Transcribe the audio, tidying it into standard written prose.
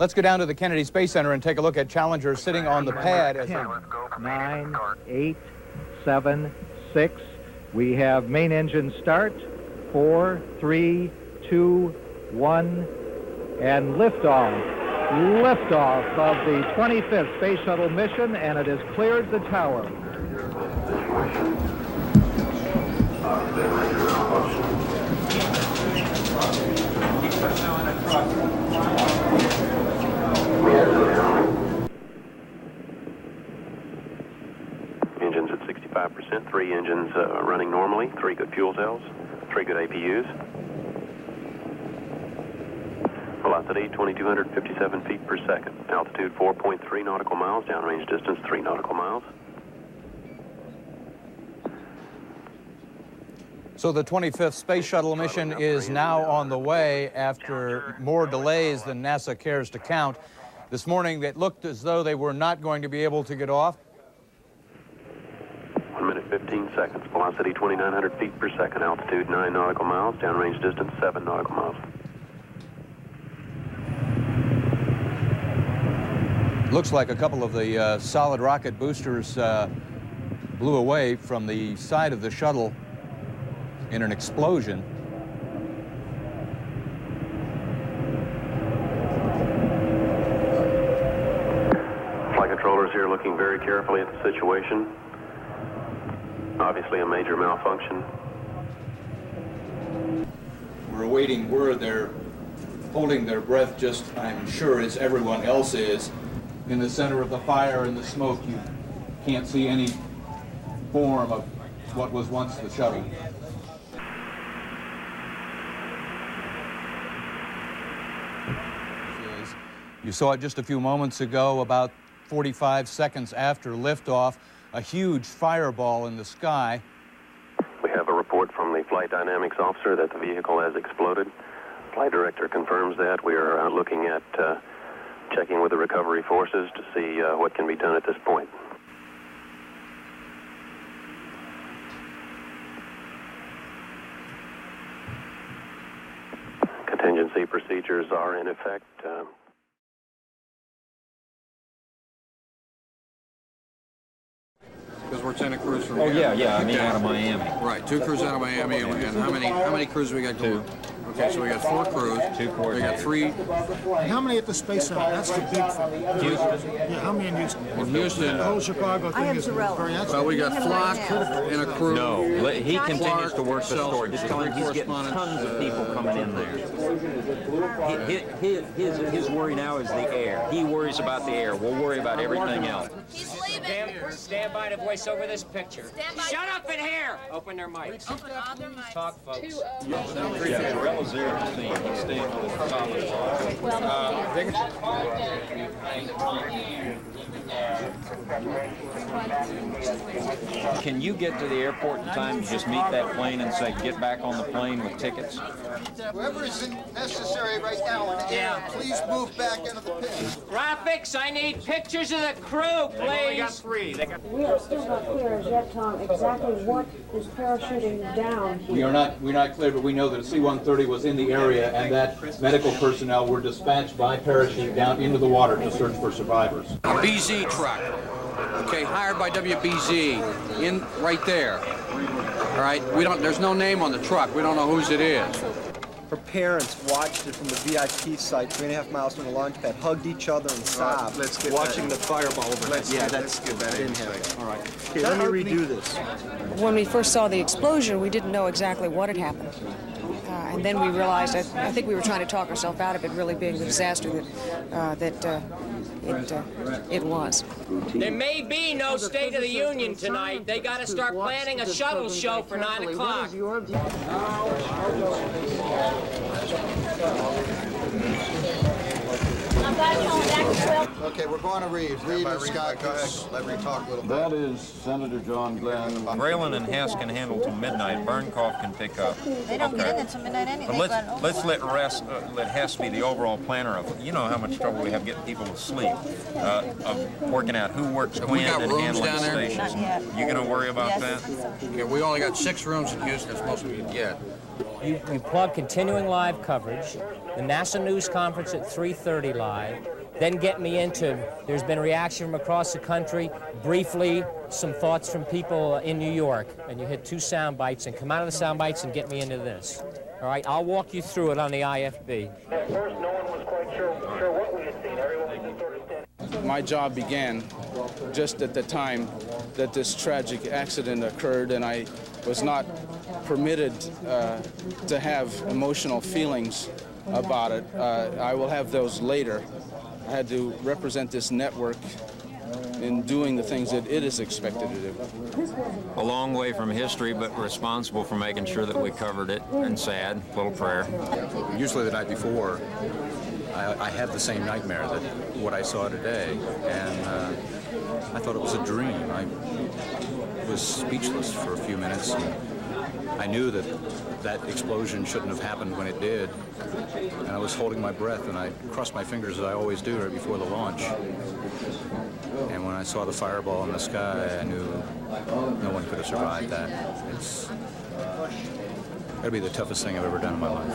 Let's go down to the Kennedy Space Center and take a look at Challenger sitting on the pad. 10, 9, 8, 7, 6. We have main engine start. 4, 3, 2, 1, and liftoff. Liftoff of the 25th Space Shuttle mission, and it has cleared the tower. Engines at 65%, 3 engines running normally, 3 good fuel cells, 3 good APUs. Velocity 2,257 feet per second. Altitude 4.3 nautical miles. Downrange distance 3 nautical miles. So the 25th Space Shuttle mission is now on the way after more delays than NASA cares to count. This morning it looked as though they were not going to be able to get off. 1 minute 15 seconds. Velocity 2,900 feet per second. Altitude 9 nautical miles. Downrange distance 7 nautical miles. Looks like a couple of the solid rocket boosters blew away from the side of the shuttle in an explosion. Flight controllers here looking very carefully at the situation. Obviously a major malfunction. We're awaiting word. They're holding their breath just, I'm sure, as everyone else is. In the center of the fire and the smoke, you can't see any form of what was once the shuttle. You saw it just a few moments ago, about 45 seconds after liftoff, a huge fireball in the sky. We have a report from the flight dynamics officer that the vehicle has exploded. Flight director confirms that. We are looking at checking with the recovery forces to see what can be done at this point. Contingency procedures are in effect. Because we're sending crews from I mean out of Miami. Right, 2 crews out of Miami, and how many crews we got going? 2. Okay, so we got 4 crews. 2 coordinators. We got 3. How many at the Space Center? That's the big thing. Houston. Yeah, how many in Houston? In Houston. The whole Chicago thing is very Well, we got Flock in a crew. No, he continues to work the Clark, story. Just tell him he's getting tons of people coming in there. His worry now is the air. He worries about the air. We'll worry about everything else. He's leaving. Stand by to voice over this picture. Shut up in here! Open their mics. Open all their mics. Talk, folks. Yeah, Rella's there at the scene. He's staying with the solid Can you get to the airport in time to just meet that plane and say, get back on the plane with tickets? Whoever is necessary right now, please move back into the pit. Graphics, I need pictures of the crew, please. They only got 3. We are still not clear as yet, Tom, exactly what is parachuting down here. We're not clear, but we know that a C-130 was in the area and that medical personnel were dispatched by parachute down into the water to search for survivors. A BZ truck, okay, hired by WBZ, in right there. All right, there's no name on the truck. We don't know whose it is. Her parents watched it from the VIP site, 3.5 miles from the launch pad, hugged each other and sobbed, watching the fireball over. Let's get that in. All right. Okay, let me redo this. When we first saw the explosion, we didn't know exactly what had happened. And then we realized, I think we were trying to talk ourselves out of it really being the disaster that it was. There may be no State of the Union tonight. They got to start planning a shuttle show for 9 o'clock. Okay, we're going to Reed. Reed and Scott, let me talk a little bit. That is Senator John Glenn. Braylon and Hess can handle till midnight. Burnkopf can pick up. They don't get in until midnight anyway. But let's let Hess be the overall planner of, you know how much trouble we have getting people to sleep, of working out who works when and handling the stations. You going to worry about that? Okay, we only got 6 rooms in Houston. That's most we can get. You plug continuing live coverage the NASA news conference at 3:30 live, then get me into, there's been a reaction from across the country, briefly, some thoughts from people in New York, and you hit 2 sound bites and come out of the sound bites and get me into this. All right, I'll walk you through it on the IFB. At first, no one was quite sure what we had seen. Everyone was sort of standing. My job began just at the time that this tragic accident occurred, and I was not permitted to have emotional feelings about it. I will have those later. I had to represent this network in doing the things that it is expected to do. A long way from history, but responsible for making sure that we covered it, and sad, little prayer. Usually the night before, I had the same nightmare that what I saw today, and I thought it was a dream. I was speechless for a few minutes. And I knew that that explosion shouldn't have happened when it did, and I was holding my breath, and I crossed my fingers as I always do right before the launch. And when I saw the fireball in the sky, I knew no one could have survived that. That'd be the toughest thing I've ever done in my life.